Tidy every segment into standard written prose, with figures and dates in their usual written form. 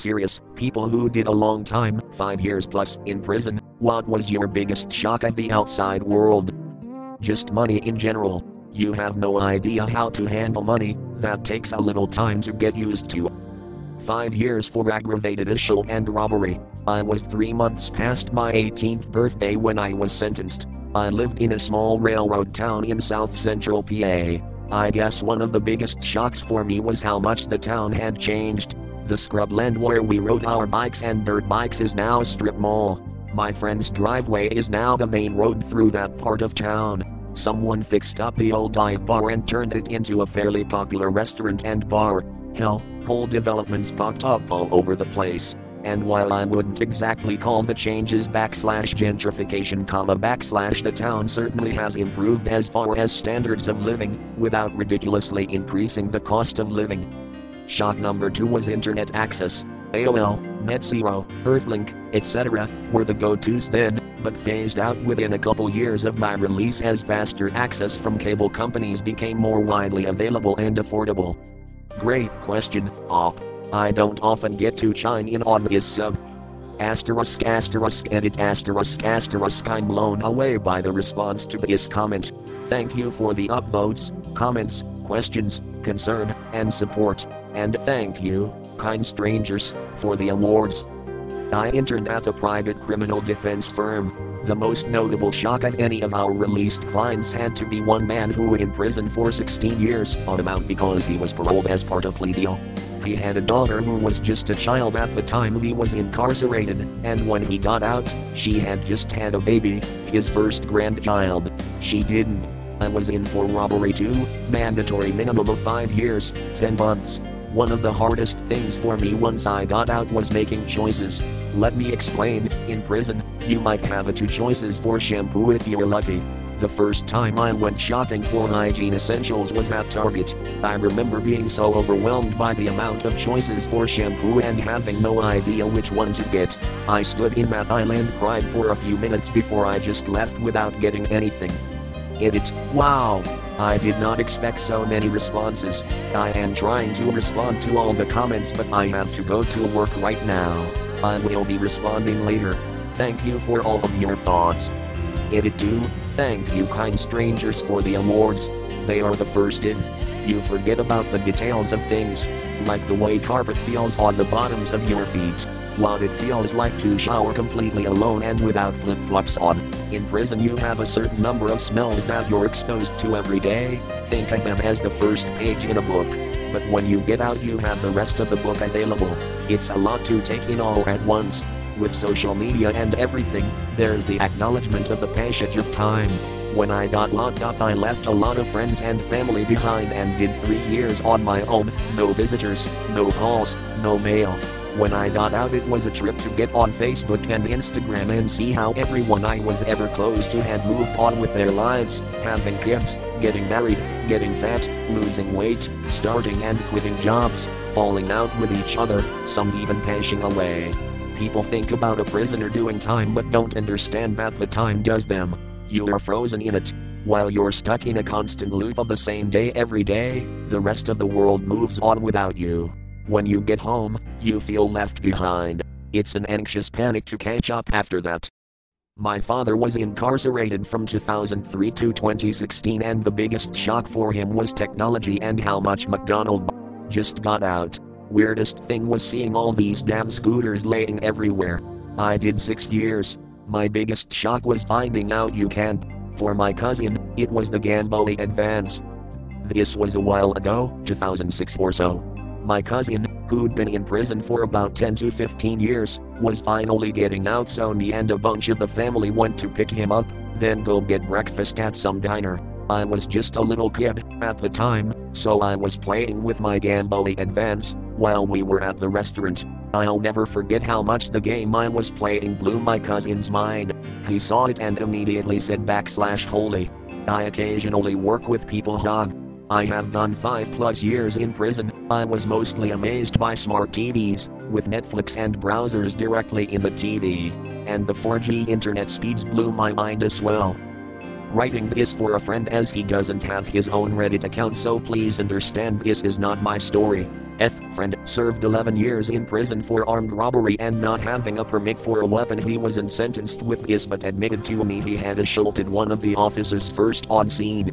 serious, people who did a long time, 5 years plus, in prison, what was your biggest shock at the outside world? Just money in general. You have no idea how to handle money, that takes a little time to get used to. 5 years for aggravated assault and robbery. I was 3 months past my 18th birthday when I was sentenced. I lived in a small railroad town in south central PA. I guess one of the biggest shocks for me was how much the town had changed. The scrubland where we rode our bikes and dirt bikes is now a strip mall. My friend's driveway is now the main road through that part of town. Someone fixed up the old dive bar and turned it into a fairly popular restaurant and bar. Hell, whole developments popped up all over the place. And while I wouldn't exactly call the changes /gentrification, the town certainly has improved as far as standards of living, without ridiculously increasing the cost of living. Shock number 2 was internet access. AOL, NetZero, Earthlink, etc. were the go-tos then, but phased out within a couple years of my release as faster access from cable companies became more widely available and affordable. Great question, Op. I don't often get to chime in on this sub. **edit*****. I'm blown away by the response to this comment. Thank you for the upvotes, comments, questions, concern, and support. And thank you, kind strangers, for the awards. I interned at a private criminal defense firm. The most notable shock at any of our released clients had to be one man who in prison for 16 years on amount because he was paroled as part of plea deal. He had a daughter who was just a child at the time he was incarcerated, and when he got out, she had just had a baby, his first grandchild. She didn't. I was in for robbery too, mandatory minimum of 5 years, 10 months. One of the hardest things for me once I got out was making choices. Let me explain, in prison, you might have 2 choices for shampoo if you're lucky. The first time I went shopping for hygiene essentials was at Target. I remember being so overwhelmed by the amount of choices for shampoo and having no idea which one to get. I stood in that aisle and cried for a few minutes before I just left without getting anything. Edit. Wow! I did not expect so many responses. I am trying to respond to all the comments, but I have to go to work right now. I will be responding later. Thank you for all of your thoughts. Edit 2. Thank you kind strangers for the awards. They are the first in. You forget about the details of things, like the way carpet feels on the bottoms of your feet, what it feels like to shower completely alone and without flip-flops on. In prison you have a certain number of smells that you're exposed to every day. Think of them as the first page in a book. But when you get out you have the rest of the book available. It's a lot to take in all at once. With social media and everything, there's the acknowledgement of the passage of time. When I got locked up I left a lot of friends and family behind and did 3 years on my own, no visitors, no calls, no mail. When I got out it was a trip to get on Facebook and Instagram and see how everyone I was ever close to had moved on with their lives, having kids, getting married, getting fat, losing weight, starting and quitting jobs, falling out with each other, some even passing away. People think about a prisoner doing time but don't understand that the time does them. You are frozen in it. While you're stuck in a constant loop of the same day every day, the rest of the world moves on without you. When you get home, you feel left behind. It's an anxious panic to catch up after that. My father was incarcerated from 2003 to 2016 and the biggest shock for him was technology and how much McDonald just got out. Weirdest thing was seeing all these damn scooters laying everywhere. I did 6 years. My biggest shock was finding out you can't. For my cousin, it was the Game Boy Advance. This was a while ago, 2006 or so. My cousin, who'd been in prison for about 10 to 15 years, was finally getting out, so me and a bunch of the family went to pick him up, then go get breakfast at some diner. I was just a little kid at the time, so I was playing with my Game Boy Advance while we were at the restaurant. I'll never forget how much the game I was playing blew my cousin's mind. He saw it and immediately said /holy. I occasionally work with people hog. I have done 5+ years in prison. I was mostly amazed by smart TVs, with Netflix and browsers directly in the TV. And the 4G internet speeds blew my mind as well. writing this for a friend as he doesn't have his own Reddit account, so please understand this is not my story. Friend served 11 years in prison for armed robbery and not having a permit for a weapon. He wasn't sentenced with this but admitted to me he had assaulted one of the officers first on scene.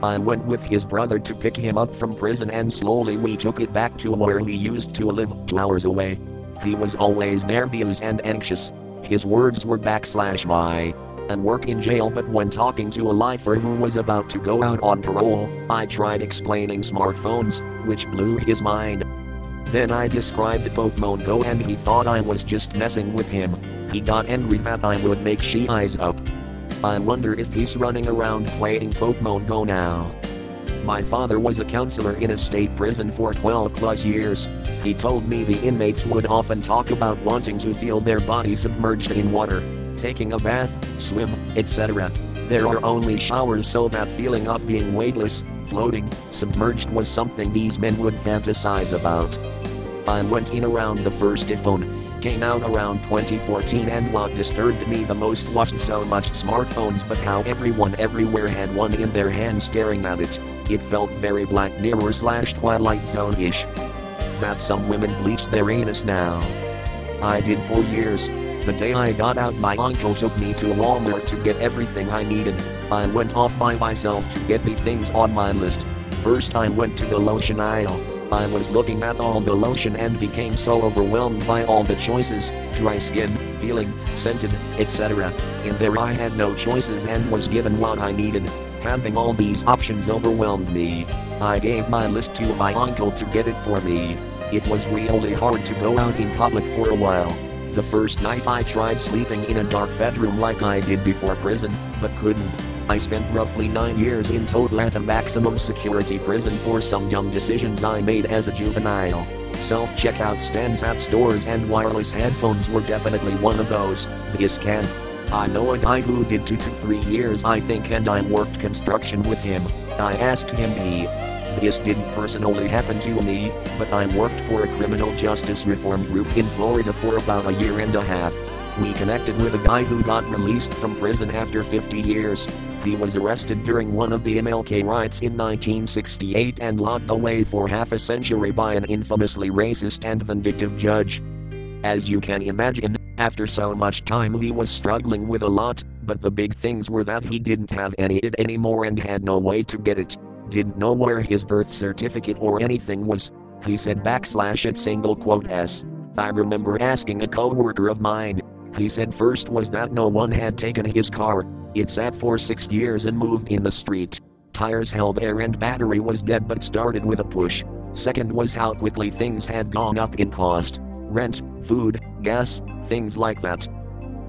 I went with his brother to pick him up from prison and slowly we took it back to where he used to live, 2 hours away. He was always nervous and anxious. His words were /my and work in jail, but when talking to a lifer who was about to go out on parole, I tried explaining smartphones, which blew his mind. Then I described Pokemon Go and he thought I was just messing with him. He got angry that I would make she eyes up. I wonder if he's running around playing Pokemon Go now. My father was a counselor in a state prison for 12+ years. He told me the inmates would often talk about wanting to feel their body submerged in water, taking a bath, swim, etc. There are only showers, so that feeling of being weightless, floating, submerged was something these men would fantasize about. I went in around the first iPhone, came out around 2014, and what disturbed me the most wasn't so much smartphones but how everyone everywhere had one in their hand staring at it. It felt very Black Mirror / Twilight Zone-ish. That some women bleached their anus now. I did for years. The day I got out, my uncle took me to Walmart to get everything I needed. I went off by myself to get the things on my list. First I went to the lotion aisle. I was looking at all the lotion and became so overwhelmed by all the choices, dry skin, peeling, scented, etc. In there I had no choices and was given what I needed. Having all these options overwhelmed me. I gave my list to my uncle to get it for me. It was really hard to go out in public for a while. The first night I tried sleeping in a dark bedroom like I did before prison, but couldn't. I spent roughly 9 years in total at a maximum security prison for some dumb decisions I made as a juvenile. Self-checkout stands at stores and wireless headphones were definitely one of those. This can. I know a guy who did 2 to 3 years I think, and I worked construction with him. I asked him This didn't personally happen to me, but I worked for a criminal justice reform group in Florida for about a year and a half. We connected with a guy who got released from prison after 50 years. He was arrested during one of the MLK riots in 1968 and locked away for half a century by an infamously racist and vindictive judge. As you can imagine, after so much time he was struggling with a lot, but the big things were that he didn't have any it anymore and had no way to get it. Didn't know where his birth certificate or anything was. He said /@S. I remember asking a co-worker of mine. He said first was that no one had taken his car. It sat for 6 years and moved in the street. Tires held air and battery was dead but started with a push. Second was how quickly things had gone up in cost. Rent, food, gas, things like that.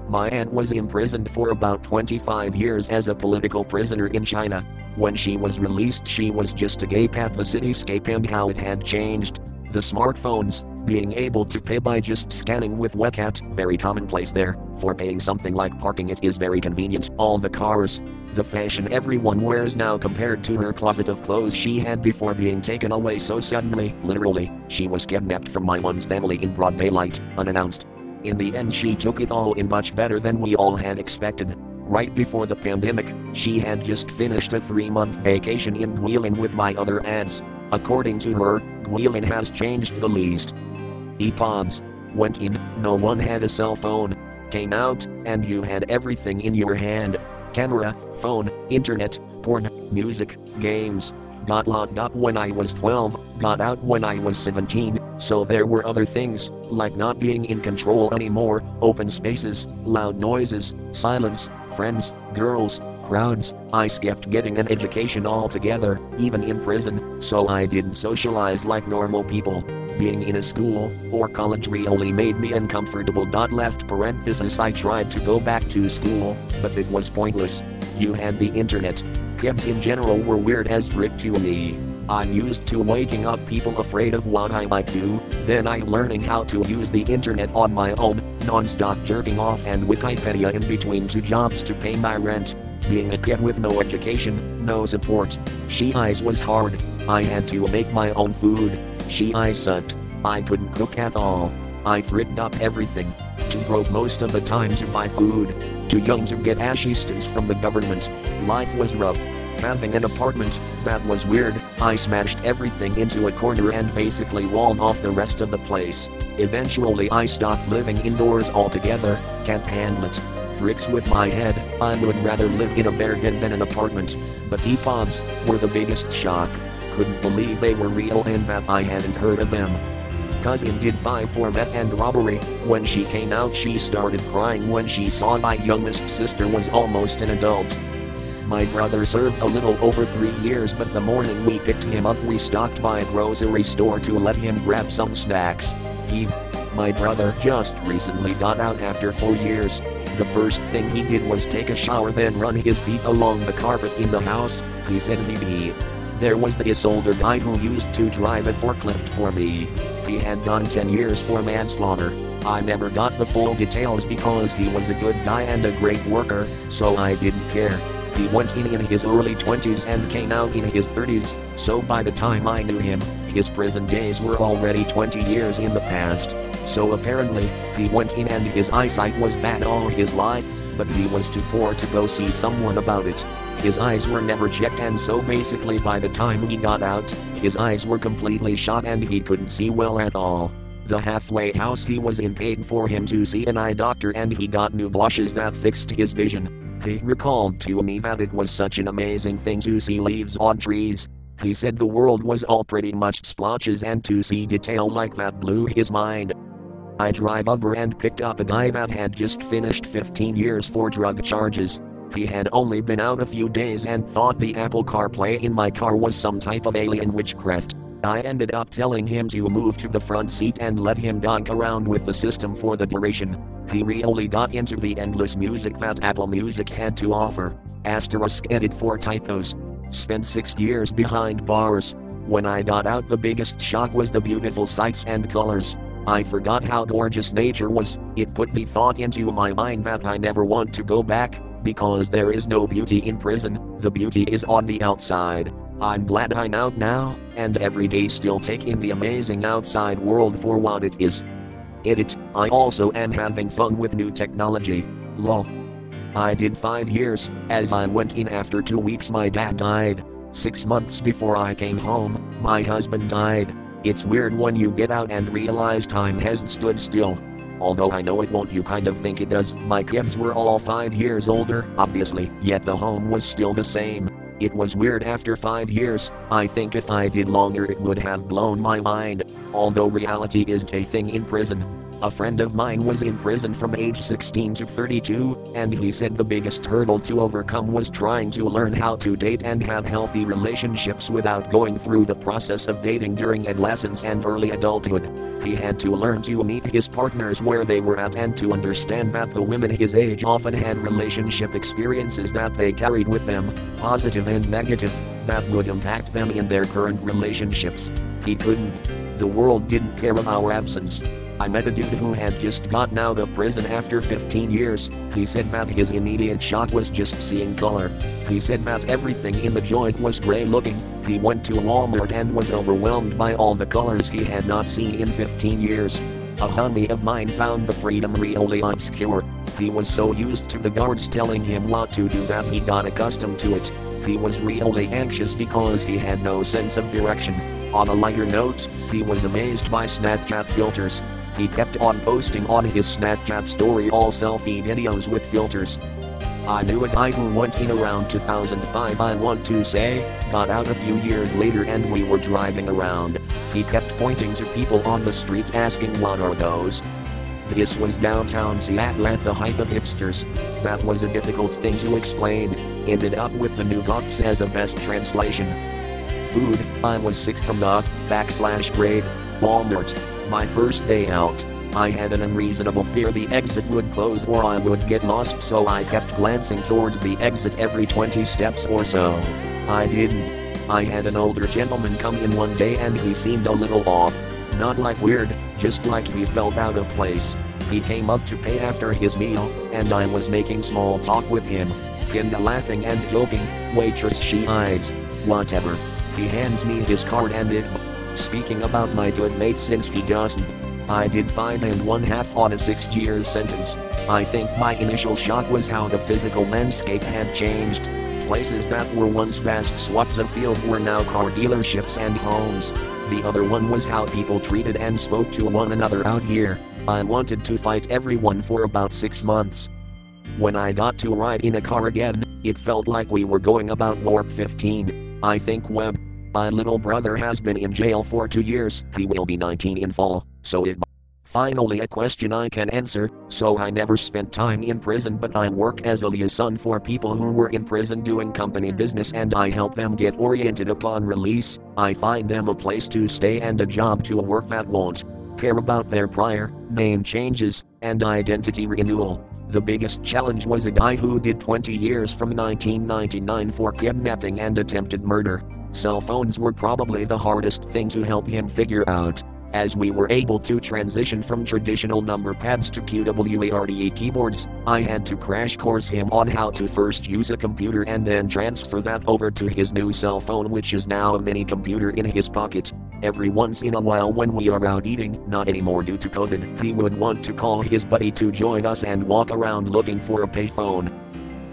My aunt was imprisoned for about 25 years as a political prisoner in China. When she was released she was just a gape at the cityscape and how it had changed. The smartphones, being able to pay by just scanning with WeChat, very commonplace there. For paying something like parking it is very convenient. All the cars, the fashion everyone wears now compared to her closet of clothes she had before being taken away so suddenly. Literally, she was kidnapped from my aunt's family in broad daylight, unannounced. In the end she took it all in much better than we all had expected. Right before the pandemic, she had just finished a 3-month vacation in Guilin with my other aunts. According to her, Guilin has changed the least. E-pods. Went in, no one had a cell phone. Came out, and you had everything in your hand. Camera, phone, internet, porn, music, games. Got locked up when I was 12, got out when I was 17, so there were other things, like not being in control anymore, open spaces, loud noises, silence, friends, girls, crowds. I skipped getting an education altogether, even in prison, so I didn't socialize like normal people. Being in a school or college really made me uncomfortable. I tried to go back to school, but it was pointless. You had the internet. Kids in general were weird as frick to me. I'm used to waking up people afraid of what I might do, then I'm learning how to use the internet on my own, non-stop jerking off and Wikipedia in between 2 jobs to pay my rent. Being a kid with no education, no support. She eyes was hard. I had to make my own food. She eyes sucked. I couldn't cook at all. I fricked up everything. Too broke most of the time to buy food. Too young to get assistance from the government. Life was rough. Having an apartment, that was weird. I smashed everything into a corner and basically walled off the rest of the place. Eventually I stopped living indoors altogether, can't handle it. Freaks with my head, I would rather live in a bear den than an apartment. But T-pods were the biggest shock. Couldn't believe they were real and that I hadn't heard of them. Cousin did 5 for meth and robbery. When she came out she started crying when she saw my youngest sister was almost an adult. My brother served a little over 3 years, but the morning we picked him up we stopped by a grocery store to let him grab some snacks. My brother just recently got out after 4 years. The first thing he did was take a shower then run his feet along the carpet in the house. He said There was this older guy who used to drive a forklift for me. He had done 10 years for manslaughter. I never got the full details because he was a good guy and a great worker, so I didn't care. He went in his early 20s and came out in his 30s, so by the time I knew him, his prison days were already 20 years in the past. So apparently, he went in and his eyesight was bad all his life, but he was too poor to go see someone about it. His eyes were never checked and so basically by the time he got out, his eyes were completely shot and he couldn't see well at all. The halfway house he was in paid for him to see an eye doctor and he got new glasses that fixed his vision. He recalled to me that it was such an amazing thing to see leaves on trees. He said the world was all pretty much splotches and to see detail like that blew his mind. I drive over and picked up a guy that had just finished 15 years for drug charges. He had only been out a few days and thought the Apple CarPlay in my car was some type of alien witchcraft. I ended up telling him to move to the front seat and let him donk around with the system for the duration. He really got into the endless music that Apple Music had to offer. *edit for typos. Spent 6 years behind bars. When I got out the biggest shock was the beautiful sights and colors. I forgot how gorgeous nature was. It put the thought into my mind that I never want to go back, because there is no beauty in prison, the beauty is on the outside. I'm glad I'm out now, and every day still take in the amazing outside world for what it is. Edit, I also am having fun with new technology. Lol. I did 5 years, as I went in after 2 weeks my dad died. 6 months before I came home, my husband died. It's weird when you get out and realize time hasn't stood still. Although I know it won't, you kind of think it does. My kids were all 5 years older, obviously, yet the home was still the same. It was weird after 5 years. I think if I did longer it would have blown my mind. Although reality isn't a thing in prison. A friend of mine was in prison from age 16 to 32, and he said the biggest hurdle to overcome was trying to learn how to date and have healthy relationships without going through the process of dating during adolescence and early adulthood. He had to learn to meet his partners where they were at and to understand that the women his age often had relationship experiences that they carried with them, positive and negative, that would impact them in their current relationships. He couldn't. The world didn't care of our absence. I met a dude who had just gotten out of prison after 15 years. He said that his immediate shock was just seeing color. He said that everything in the joint was gray looking. He went to Walmart and was overwhelmed by all the colors he had not seen in 15 years. A homie of mine found the freedom really obscure. He was so used to the guards telling him what to do that he got accustomed to it. He was really anxious because he had no sense of direction. On a lighter note, he was amazed by Snapchat filters. He kept on posting on his Snapchat story all selfie videos with filters. I knew a guy who went in around 2005, I want to say, got out a few years later and we were driving around. He kept pointing to people on the street asking what are those? This was downtown Seattle at the height of hipsters. That was a difficult thing to explain. Ended up with the new goths as a best translation. Food, I was sick from the /grade, Walmart. My first day out, I had an unreasonable fear the exit would close or I would get lost, so I kept glancing towards the exit every 20 steps or so. I didn't. I had an older gentleman come in one day and he seemed a little off. Not like weird, just like he felt out of place. He came up to pay after his meal, and I was making small talk with him. Kinda laughing and joking, waitress she eyes, whatever. He hands me his card and it. Speaking about my good mate since he doesn't. I did 5 1/2 on a 6-year sentence. I think my initial shock was how the physical landscape had changed. Places that were once vast swaths of field were now car dealerships and homes. The other one was how people treated and spoke to one another out here. I wanted to fight everyone for about 6 months. When I got to ride in a car again, it felt like we were going about warp 15. I think Webb. My little brother has been in jail for 2 years. He will be 19 in fall, so it. Finally a question I can answer. So I never spent time in prison, but I work as a liaison for people who were in prison doing company business, and I help them get oriented upon release. I find them a place to stay and a job to work that won't care about their prior, name changes, and identity renewal. The biggest challenge was a guy who did 20 years from 1999 for kidnapping and attempted murder. Cell phones were probably the hardest thing to help him figure out. As we were able to transition from traditional number pads to QWERTY keyboards, I had to crash course him on how to first use a computer and then transfer that over to his new cell phone, which is now a mini computer in his pocket. Every once in a while when we are out eating, not anymore due to COVID, he would want to call his buddy to join us and walk around looking for a payphone.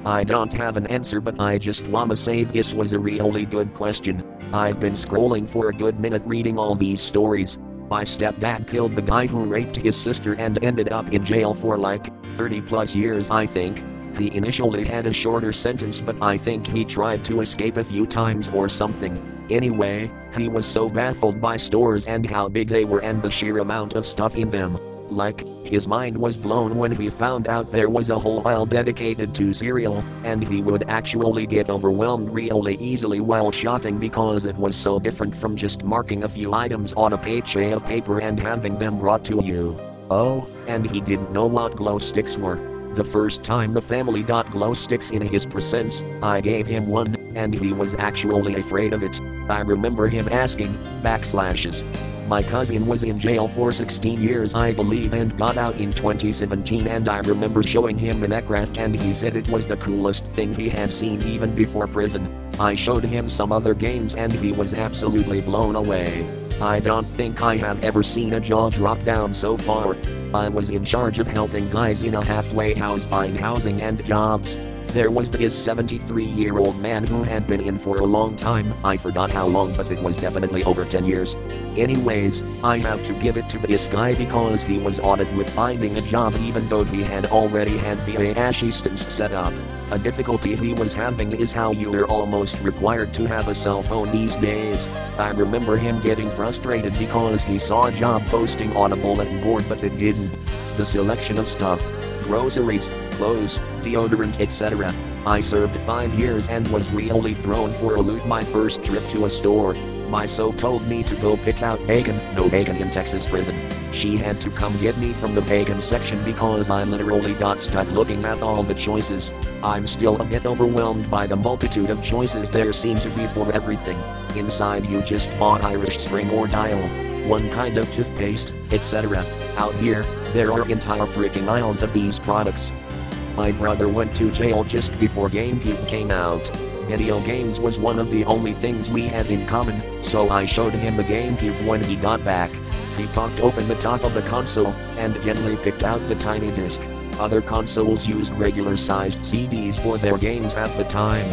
I don't have an answer, but I just wanna say this was a really good question. I've been scrolling for a good minute reading all these stories. My stepdad killed the guy who raped his sister and ended up in jail for like 30 plus years, I think. He initially had a shorter sentence, but I think he tried to escape a few times or something. Anyway, he was so baffled by stores and how big they were and the sheer amount of stuff in them. Like, his mind was blown when he found out there was a whole aisle dedicated to cereal, and he would actually get overwhelmed really easily while shopping because it was so different from just marking a few items on a page of paper and having them brought to you. Oh, and he didn't know what glow sticks were. The first time the family got glow sticks in his presence, I gave him one, and he was actually afraid of it. I remember him asking, backslashes. My cousin was in jail for 16 years I believe and got out in 2017, and I remember showing him Minecraft and he said it was the coolest thing he had seen even before prison. I showed him some other games and he was absolutely blown away. I don't think I have ever seen a jaw drop down so far. I was in charge of helping guys in a halfway house find housing and jobs. There was this 73-year-old man who had been in for a long time. I forgot how long, but it was definitely over 10 years. Anyways, I have to give it to this guy because he was on it with finding a job even though he had already had VA assistance set up. A difficulty he was having is how you are almost required to have a cell phone these days. I remember him getting frustrated because he saw a job posting on a bulletin board but it didn't. The selection of stuff, groceries, clothes, deodorant, etc. I served 5 years and was really thrown for a loop my first trip to a store. My soap told me to go pick out bacon, no bacon in Texas prison. She had to come get me from the bacon section because I literally got stuck looking at all the choices. I'm still a bit overwhelmed by the multitude of choices there seem to be for everything. Inside you just bought Irish Spring or Dial, one kind of toothpaste, etc. Out here, there are entire freaking aisles of these products. My brother went to jail just before GameCube came out. Video games was one of the only things we had in common, so I showed him the GameCube when he got back. He popped open the top of the console and gently picked out the tiny disc. Other consoles used regular-sized CDs for their games at the time.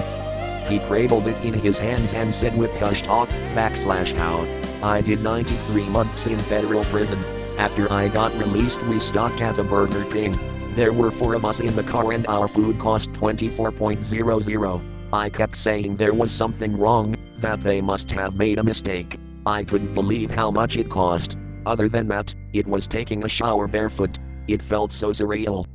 He cradled it in his hands and said with hushed talk, /how. I did 93 months in federal prison. After I got released we stopped at a Burger King. There were 4 of us in the car and our food cost $24.00. I kept saying there was something wrong, that they must have made a mistake. I couldn't believe how much it cost. Other than that, it was taking a shower barefoot. It felt so surreal.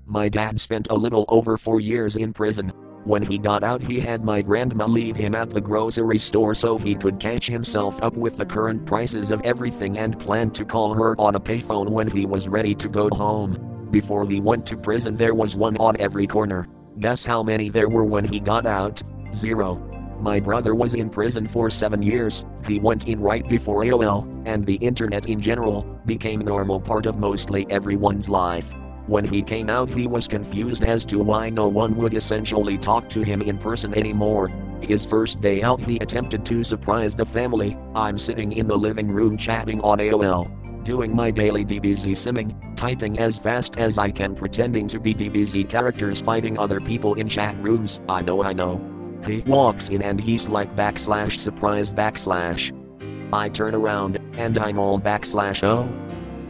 My dad spent a little over 4 years in prison. When he got out he had my grandma leave him at the grocery store so he could catch himself up with the current prices of everything and planned to call her on a payphone when he was ready to go home. Before he went to prison there was one on every corner. Guess how many there were when he got out? 0. My brother was in prison for 7 years. He went in right before AOL, and the internet in general, became normal part of mostly everyone's life. When he came out he was confused as to why no one would essentially talk to him in person anymore. His first day out he attempted to surprise the family. I'm sitting in the living room chatting on AOL. doing my daily DBZ simming, typing as fast as I can, pretending to be DBZ characters fighting other people in chat rooms. I know. He walks in and he's like /surprise /. I turn around, and I'm all /oh.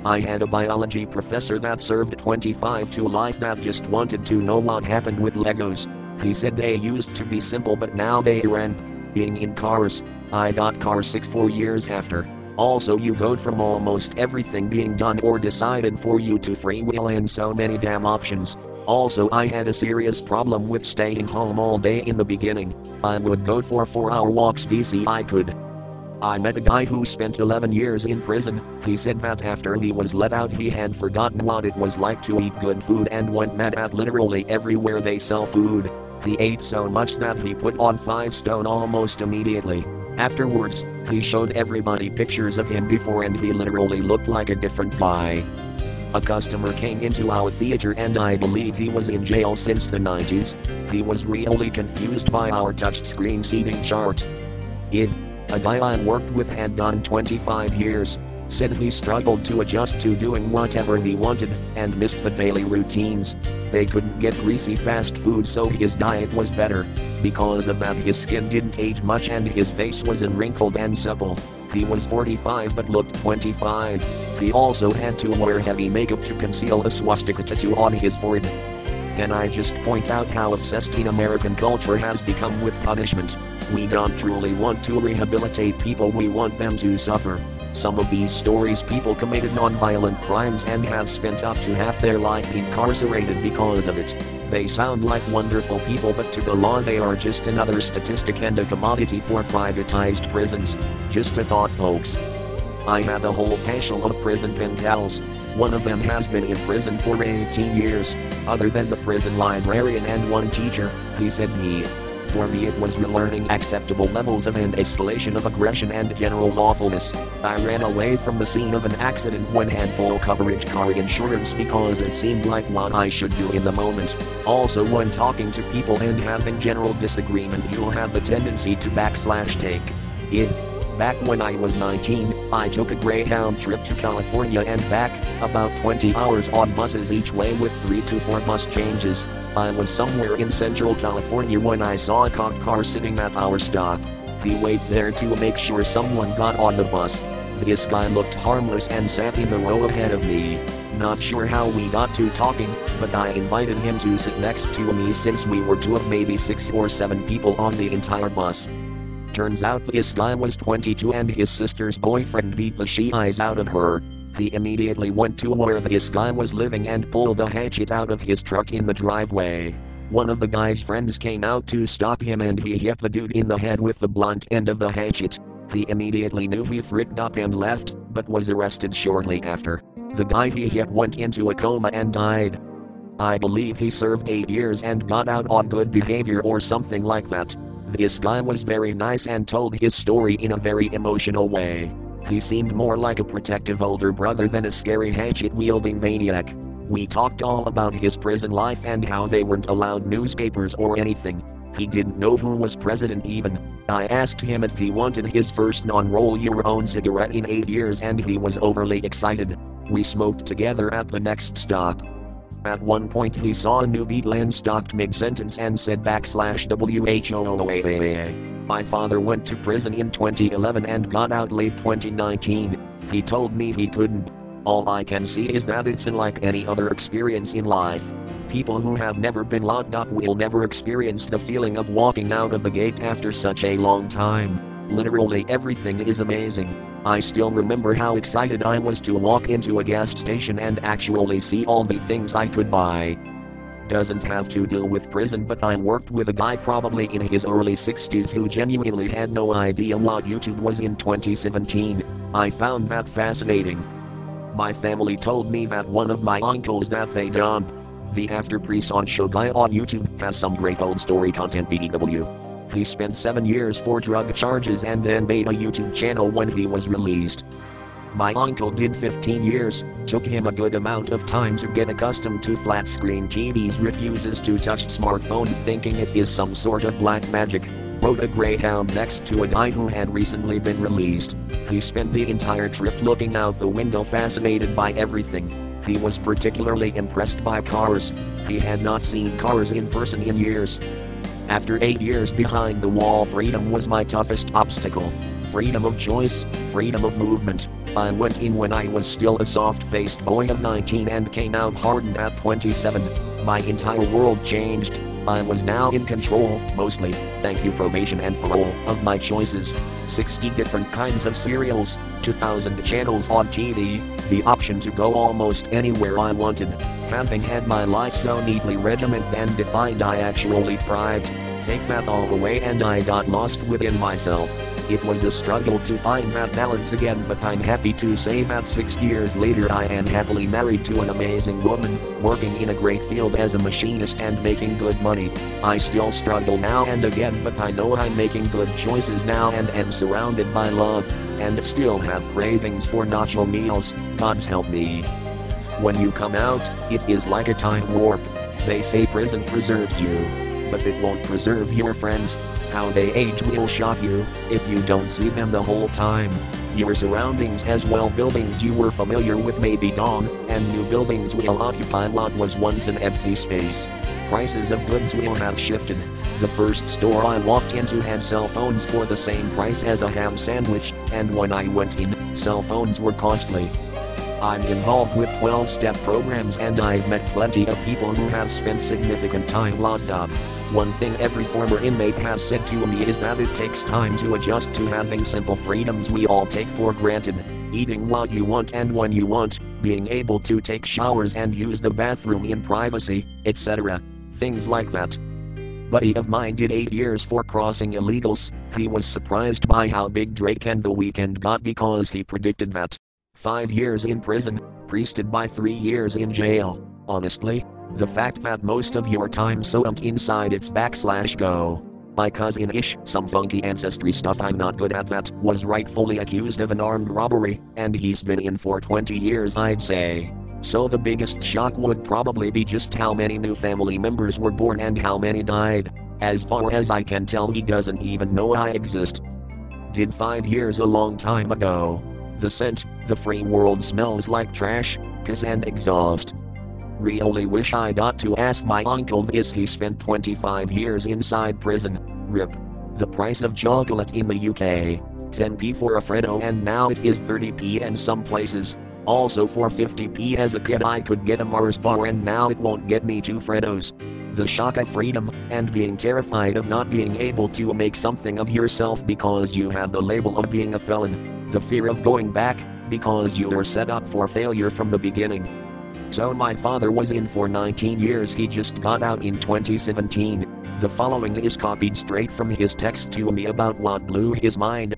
I had a biology professor that served 25 to life that just wanted to know what happened with Legos. He said they used to be simple but now they ran. Being in cars, I got car 4 years after. Also you go from almost everything being done or decided for you to free will and so many damn options. Also I had a serious problem with staying home all day in the beginning. I would go for 4-hour walks BC I could. I met a guy who spent 11 years in prison. He said that after he was let out he had forgotten what it was like to eat good food and went mad at literally everywhere they sell food. He ate so much that he put on 5 stone almost immediately. Afterwards, he showed everybody pictures of him before and he literally looked like a different guy. A customer came into our theater and I believe he was in jail since the 90s. He was really confused by our touchscreen seating chart. A guy I worked with had done 25 years. Said he struggled to adjust to doing whatever he wanted and missed the daily routines. They couldn't get greasy fast food so his diet was better. Because of that his skin didn't age much and his face was wrinkled and supple. He was 45 but looked 25. He also had to wear heavy makeup to conceal a swastika tattoo on his forehead. Can I just point out how obsessed in American culture has become with punishment? We don't truly want to rehabilitate people, we want them to suffer. Some of these stories people committed non-violent crimes and have spent up to half their life incarcerated because of it. They sound like wonderful people but to the law they are just another statistic and a commodity for privatized prisons. Just a thought folks. I have a whole panel of prison pen pals. One of them has been in prison for 18 years. Other than the prison librarian and one teacher, he said for me it was relearning acceptable levels of and escalation of aggression and general lawfulness. I ran away from the scene of an accident when had full coverage car insurance because it seemed like what I should do in the moment. Also when talking to people and having general disagreement you'll have the tendency to /take it. Back when I was 19, I took a Greyhound trip to California and back, about 20 hours on buses each way with 3 to 4 bus changes. I was somewhere in Central California when I saw a cop car sitting at our stop. He waited there to make sure someone got on the bus. This guy looked harmless and sat in the row ahead of me. Not sure how we got to talking, but I invited him to sit next to me since we were 2 of maybe 6 or 7 people on the entire bus. Turns out this guy was 22 and his sister's boyfriend beat the she-eyes out of her. He immediately went to where this guy was living and pulled a hatchet out of his truck in the driveway. One of the guy's friends came out to stop him and he hit the dude in the head with the blunt end of the hatchet. He immediately knew he fricked up and left, but was arrested shortly after. The guy he hit went into a coma and died. I believe he served 8 years and got out on good behavior or something like that. This guy was very nice and told his story in a very emotional way. He seemed more like a protective older brother than a scary hatchet-wielding maniac. We talked all about his prison life and how they weren't allowed newspapers or anything. He didn't know who was president even. I asked him if he wanted his first non-roll-your-own cigarette in 8 years and he was overly excited. We smoked together at the next stop. At one point he saw a new beetle and stopped mid-sentence and said /WHOOAAA. My father went to prison in 2011 and got out late 2019. He told me he couldn't. All I can see is that it's unlike any other experience in life. People who have never been locked up will never experience the feeling of walking out of the gate after such a long time. Literally everything is amazing. I still remember how excited I was to walk into a gas station and actually see all the things I could buy. Doesn't have to do with prison, but I worked with a guy probably in his early 60s who genuinely had no idea what YouTube was in 2017. I found that fascinating. My family told me that one of my uncles that they dubbed the After Pre-Son Show guy on YouTube has some great old story content BW. He spent 7 years for drug charges and then made a YouTube channel when he was released. My uncle did 15 years, took him a good amount of time to get accustomed to flat screen TVs, refuses to touch smartphones thinking it is some sort of black magic. rode a greyhound next to a guy who had recently been released. He spent the entire trip looking out the window, fascinated by everything. He was particularly impressed by cars. He had not seen cars in person in years. After 8 years behind the wall, freedom was my toughest obstacle. Freedom of choice, freedom of movement. I went in when I was still a soft-faced boy of 19 and came out hardened at 27. My entire world changed. I was now in control, mostly, thank you probation and parole, of my choices. 60 different kinds of cereals, 2,000 channels on TV, the option to go almost anywhere I wanted. Having had my life so neatly regimented and defined, I actually thrived. Take that all away and I got lost within myself. It was a struggle to find that balance again, but I'm happy to say that 6 years later I am happily married to an amazing woman, working in a great field as a machinist and making good money. I still struggle now and again, but I know I'm making good choices now and am surrounded by love, and still have cravings for nacho meals. God's help me. When you come out, it is like a time warp. They say prison preserves you, but it won't preserve your friends. How they age will shock you, if you don't see them the whole time. Your surroundings as well, buildings you were familiar with may be gone, and new buildings will occupy what was once an empty space. Prices of goods will have shifted. The first store I walked into had cell phones for the same price as a ham sandwich, and when I went in, cell phones were costly. I'm involved with 12-step programs and I've met plenty of people who have spent significant time locked up. One thing every former inmate has said to me is that it takes time to adjust to having simple freedoms we all take for granted. Eating what you want and when you want, being able to take showers and use the bathroom in privacy, etc. Things like that. Buddy of mine did 8 years for crossing illegals. He was surprised by how big Drake and The Weeknd got because he predicted that. 5 years in prison, priested by 3 years in jail. Honestly, the fact that most of your time soaked inside it's /go. My cousin-ish, some funky ancestry stuff I'm not good at, that was rightfully accused of an armed robbery, and he's been in for 20 years I'd say. So the biggest shock would probably be just how many new family members were born and how many died. As far as I can tell, he doesn't even know I exist. Did 5 years a long time ago. The scent, the free world smells like trash, piss and exhaust. Really wish I got to ask my uncle this, he spent 25 years inside prison. RIP. The price of chocolate in the UK, 10p for a Freddo and now it is 30p in some places. Also for 50p as a kid I could get a Mars bar and now it won't get me 2 Freddos. The shock of freedom, and being terrified of not being able to make something of yourself because you have the label of being a felon. The fear of going back, because you were set up for failure from the beginning. So my father was in for 19 years, he just got out in 2017. The following is copied straight from his text to me about what blew his mind.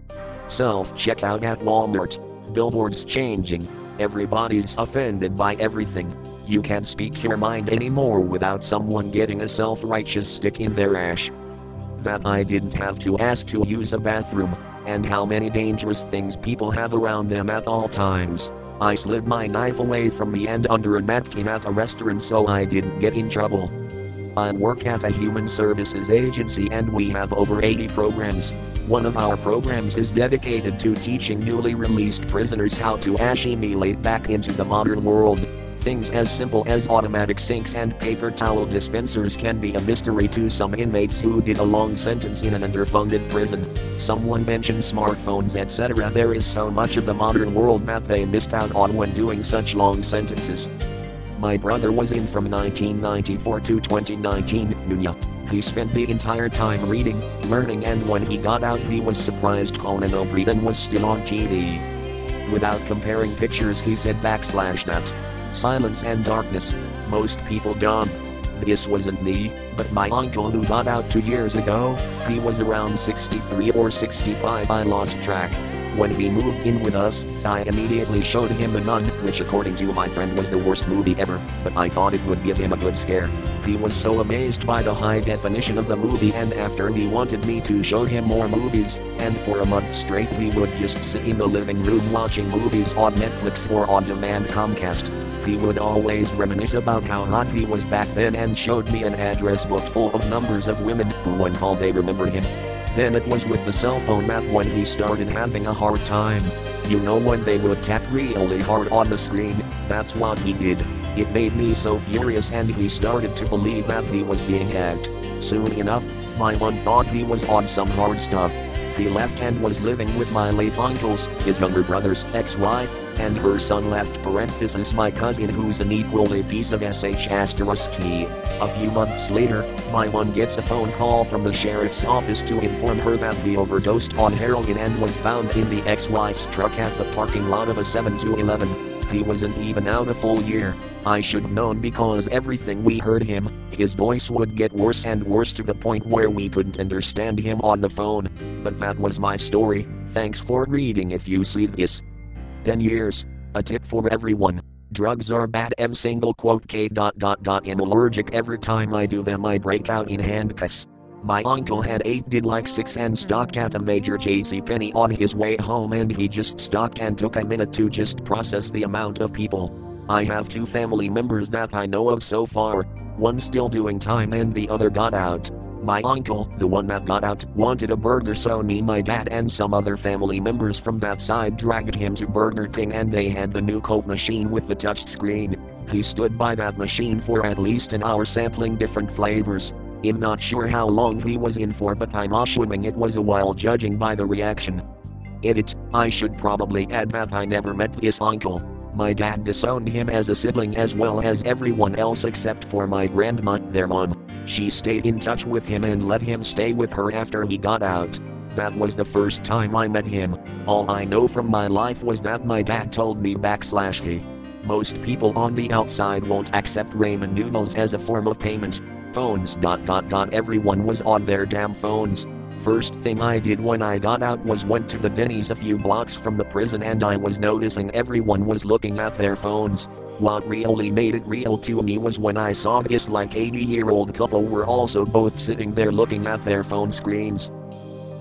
Self-checkout at Walmart. Billboards changing. Everybody's offended by everything. You can't speak your mind anymore without someone getting a self-righteous stick in their ash. That I didn't have to ask to use a bathroom, and how many dangerous things people have around them at all times. I slid my knife away from me and under a napkin at a restaurant so I didn't get in trouble. I work at a human services agency and we have over 80 programs. One of our programs is dedicated to teaching newly released prisoners how to assimilate back into the modern world. Things as simple as automatic sinks and paper towel dispensers can be a mystery to some inmates who did a long sentence in an underfunded prison. Someone mentioned smartphones, etc. There is so much of the modern world that they missed out on when doing such long sentences. My brother was in from 1994 to 2019. He spent the entire time reading, learning, and when he got out he was surprised Conan O'Brien was still on TV. Without comparing pictures he said /that. Silence and darkness. Most people don't. This wasn't me, but my uncle who got out 2 years ago. He was around 63 or 65, I lost track. When he moved in with us, I immediately showed him The Nun, which according to my friend was the worst movie ever, but I thought it would give him a good scare. He was so amazed by the high definition of the movie, and after he wanted me to show him more movies, and for a month straight he would just sit in the living room watching movies on Netflix or on demand Comcast. He would always reminisce about how hot he was back then and showed me an address book full of numbers of women who when called they remembered him. Then it was with the cell phone that when he started having a hard time. You know when they would tap really hard on the screen, that's what he did. It made me so furious and he started to believe that he was being hacked. Soon enough, my one thought he was on some hard stuff. He left and was living with my late uncle's, his younger brother's ex-wife, and her son left parenthesis my cousin who's an equally piece of sh asterisk T. A few months later, my one gets a phone call from the sheriff's office to inform her that he overdosed on heroin and was found in the ex-wife's truck at the parking lot of a 7-Eleven. He wasn't even out a full year. I should have known because everything we heard him, his voice would get worse and worse to the point where we couldn't understand him on the phone. But that was my story. Thanks for reading if you see this. 10 years. A tip for everyone. Drugs are bad. I'm allergic every time I do them I break out in handcuffs. My uncle had 8 did like 6 and stopped at a major JCPenney on his way home and he just stopped and took a minute to just process the amount of people. I have 2 family members that I know of so far. One still doing time and the other got out. My uncle, the one that got out, wanted a burger so me, my dad and some other family members from that side dragged him to Burger King and they had the new Coke machine with the touch screen. He stood by that machine for at least an hour sampling different flavors. I'm not sure how long he was in for but I'm assuming it was a while judging by the reaction. Edit, I should probably add that I never met this uncle. My dad disowned him as a sibling as well as everyone else except for my grandma, their mom. She stayed in touch with him and let him stay with her after he got out. That was the first time I met him. All I know from my life was that my dad told me /he. Most people on the outside won't accept ramen noodles as a form of payment. Phones. Everyone was on their damn phones. First thing I did when I got out was went to the Denny's a few blocks from the prison and I was noticing everyone was looking at their phones. What really made it real to me was when I saw this like 80-year-old couple were also both sitting there looking at their phone screens.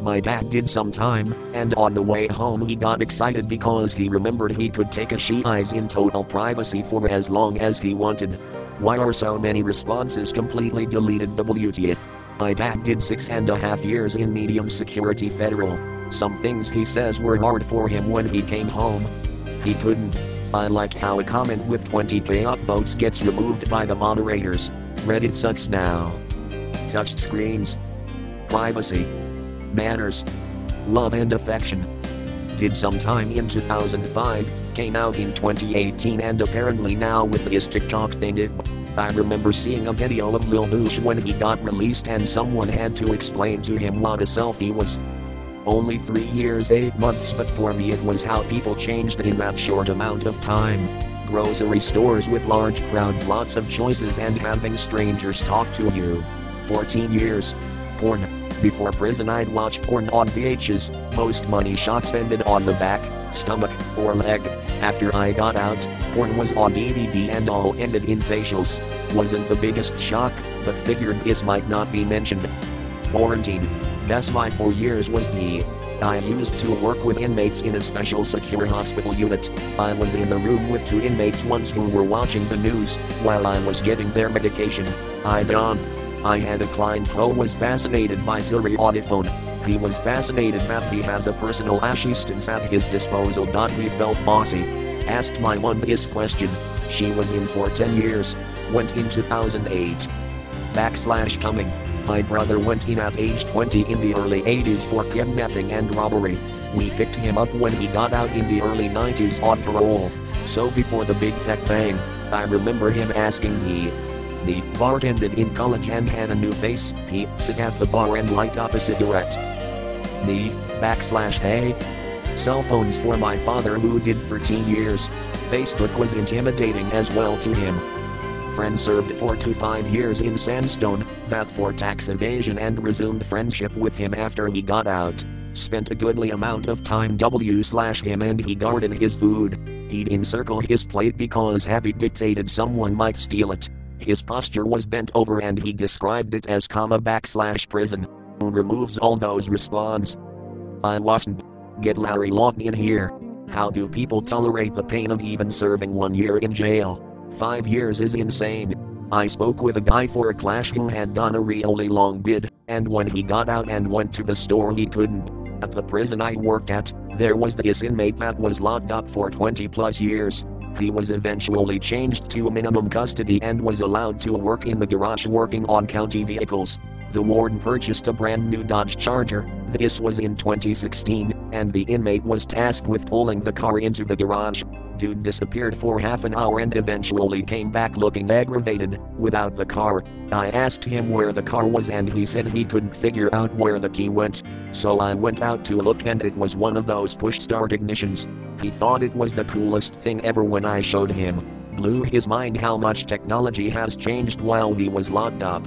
My dad did some time, and on the way home he got excited because he remembered he could take a she-eyes in total privacy for as long as he wanted. Why are so many responses completely deleted? WTF? My dad did 6.5 years in medium security federal. Some things he says were hard for him when he came home. He couldn't. I like how a comment with 20k upvotes gets removed by the moderators. Reddit sucks now. Touched screens. Privacy. Manners. Love and affection. Did sometime in 2005, came out in 2018 and apparently now with his TikTok thing. I remember seeing a video of Lil Noosh when he got released and someone had to explain to him what a selfie was. Only 3 years 8 months but for me it was how people changed in that short amount of time. Grocery stores with large crowds, lots of choices and having strangers talk to you. 14 years. Porn. Before prison I'd watch porn on VHS, most money shot spent on the back, stomach, or leg. After I got out, porn was on DVD and all ended in facials. Wasn't the biggest shock, but figured this might not be mentioned. Quarantine. Guess my 4 years was me. I used to work with inmates in a special secure hospital unit. I was in the room with 2 inmates once who were watching the news, while I was getting their medication. I had a client who was fascinated by Siri Audiphone. He was fascinated that he has a personal assistant at his disposal. He felt bossy. Asked my one this question. She was in for 10 years. Went in 2008. /coming. My brother went in at age 20 in the early 80s for kidnapping and robbery. We picked him up when he got out in the early 90s on parole. So before the big tech bang, I remember him asking me bartended in college and had a new face. He sit at the bar and light up a cigarette. /hey. Cell phones for my father who did 13 years. Facebook was intimidating as well to him. Friend served 4 to 5 years in Sandstone, that for tax evasion and resumed friendship with him after he got out. Spent a goodly amount of time him and he guarded his food. He'd encircle his plate because habit dictated someone might steal it. His posture was bent over and he described it as /prison. Who removes all those responds? I wasn't. Get Larry locked in here. How do people tolerate the pain of even serving 1 year in jail? 5 years is insane. I spoke with a guy for a clash who had done a really long bid, and when he got out and went to the store he couldn't. At the prison I worked at, there was this inmate that was locked up for 20 plus years. He was eventually changed to minimum custody and was allowed to work in the garage working on county vehicles. The warden purchased a brand new Dodge Charger, this was in 2016, and the inmate was tasked with pulling the car into the garage. Dude disappeared for half an hour and eventually came back looking aggravated, without the car. I asked him where the car was and he said he couldn't figure out where the key went. So I went out to look and it was one of those push-start ignitions. He thought it was the coolest thing ever when I showed him. Blew his mind how much technology has changed while he was locked up.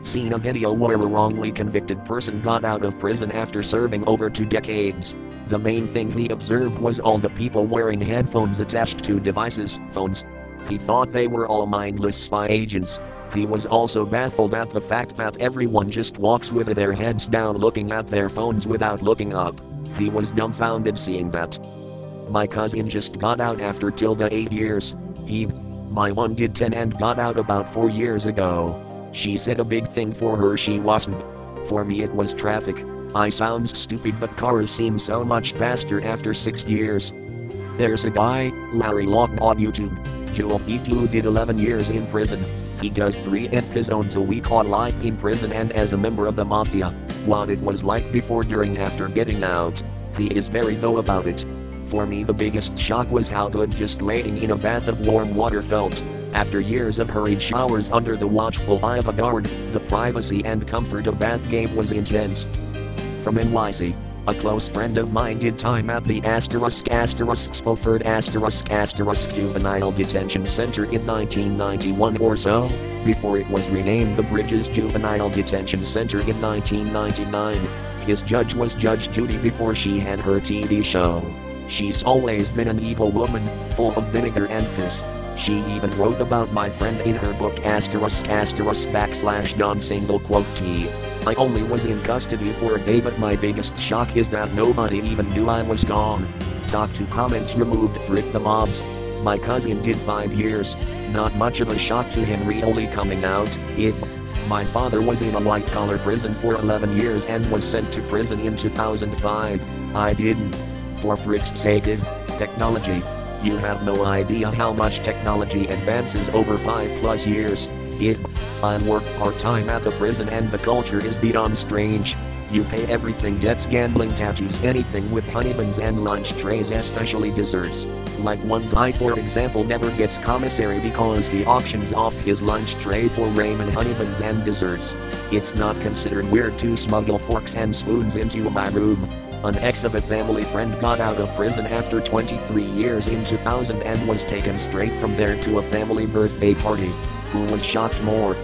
Seen a video where a wrongly convicted person got out of prison after serving over 2 decades. The main thing he observed was all the people wearing headphones attached to devices, phones. He thought they were all mindless spy agents. He was also baffled at the fact that everyone just walks with their heads down looking at their phones without looking up. He was dumbfounded seeing that. My cousin just got out after 8 years. My one did 10 and got out about 4 years ago. She said a big thing for her she wasn't. For me it was traffic. I sounds stupid but cars seem so much faster after 6 years. There's a guy, Larry Locke on YouTube. Joel Fifu did 11 years in prison. He does 3 episodes a week on life in prison and as a member of the mafia. What it was like before, during, after getting out. He is very though about it. For me the biggest shock was how good just laying in a bath of warm water felt. After years of hurried showers under the watchful eye of a guard, the privacy and comfort a bath gave was intense. From NYC, a close friend of mine did time at the Spofford Juvenile Detention Center in 1991 or so, before it was renamed the Bridges Juvenile Detention Center in 1999. His judge was Judge Judy before she had her TV show. She's always been an evil woman, full of vinegar and piss. She even wrote about my friend in her book ***********. I only was in custody for a day, but my biggest shock is that nobody even knew I was gone. Talk to comments removed, frick the mobs. My cousin did 5 years. Not much of a shock to him really coming out. My father was in a white-collar prison for 11 years and was sent to prison in 2005. I didn't. For frick's sake, technology. You have no idea how much technology advances over 5+ years. I work part-time at the prison and the culture is beyond strange. You pay everything, debts, gambling, tattoos, anything with honey buns and lunch trays, especially desserts. Like one guy for example never gets commissary because he auctions off his lunch tray for ramen, honey buns and desserts. It's not considered weird to smuggle forks and spoons into my room. An ex of a family friend got out of prison after 23 years in 2000 and was taken straight from there to a family birthday party. Who was shocked more?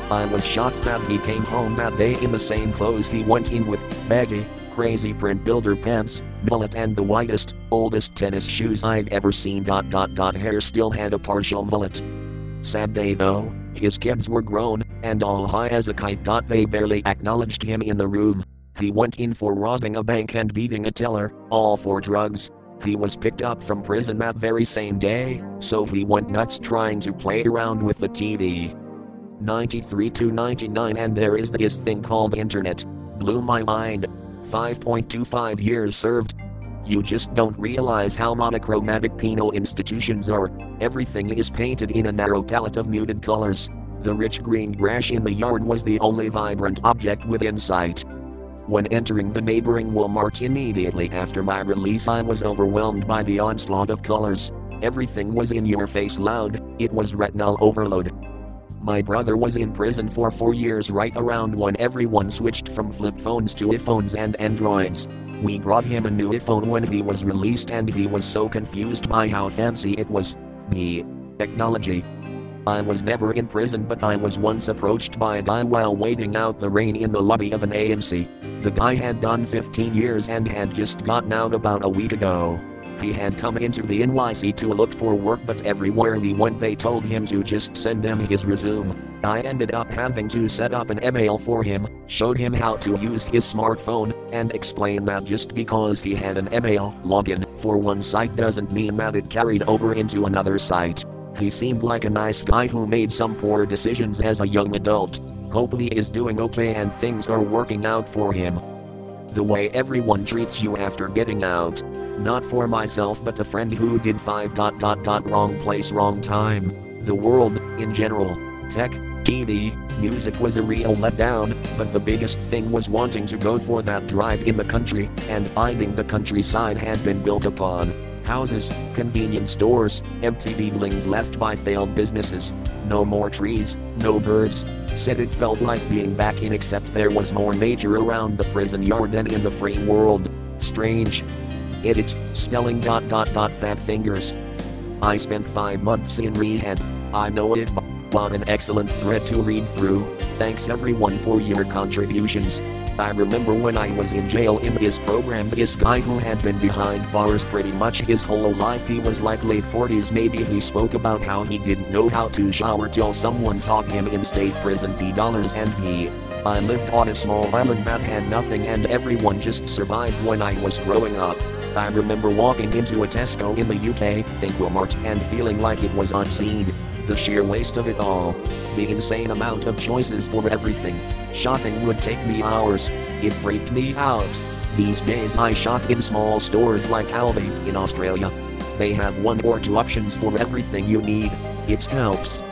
I was shocked that he came home that day in the same clothes he went in with, baggy, crazy print builder pants, mullet and the whitest, oldest tennis shoes I've ever seen. Hair still had a partial mullet. Sad day though, his kids were grown, and all high as a kite. They barely acknowledged him in the room. He went in for robbing a bank and beating a teller, all for drugs. He was picked up from prison that very same day, so he went nuts trying to play around with the TV. 93 to 99 and there is this thing called internet. Blew my mind. 5.25 years served. You just don't realize how monochromatic penal institutions are. Everything is painted in a narrow palette of muted colors. The rich green grass in the yard was the only vibrant object within sight. When entering the neighboring Walmart immediately after my release, I was overwhelmed by the onslaught of colors. Everything was in your face loud, it was retinal overload. My brother was in prison for 4 years right around when everyone switched from flip phones to iPhones and Androids. We brought him a new iPhone when he was released and he was so confused by how fancy it was. Technology. I was never in prison, but I was once approached by a guy while waiting out the rain in the lobby of an AMC. The guy had done 15 years and had just gotten out about a week ago. He had come into the NYC to look for work, but everywhere he went they told him to just send them his resume. I ended up having to set up an email for him, showed him how to use his smartphone, and explained that just because he had an email login for one site doesn't mean that it carried over into another site. He seemed like a nice guy who made some poor decisions as a young adult. Hope he is doing okay and things are working out for him. The way everyone treats you after getting out. Not for myself but a friend who did 5. Wrong place, wrong time. The world, in general. Tech, TV, music was a real letdown, but the biggest thing was wanting to go for that drive in the country, and finding the countryside had been built upon. Houses, convenience stores, empty buildings left by failed businesses. No more trees, no birds. Said it felt like being back in, except there was more nature around the prison yard than in the free world. Strange. Edit, spelling ... Fat fingers. I spent 5 months in rehab. I know it. What an excellent thread to read through. Thanks everyone for your contributions. I remember when I was in jail in this program, this guy who had been behind bars pretty much his whole life, he was like late 40s maybe, he spoke about how he didn't know how to shower till someone taught him in state prison $P and me. I lived on a small island that had nothing and everyone just survived when I was growing up. I remember walking into a Tesco in the UK, think Walmart, and feeling like it was unseen. The sheer waste of it all. The insane amount of choices for everything. Shopping would take me hours. It freaked me out. These days I shop in small stores like Aldi in Australia. They have 1 or 2 options for everything you need. It helps.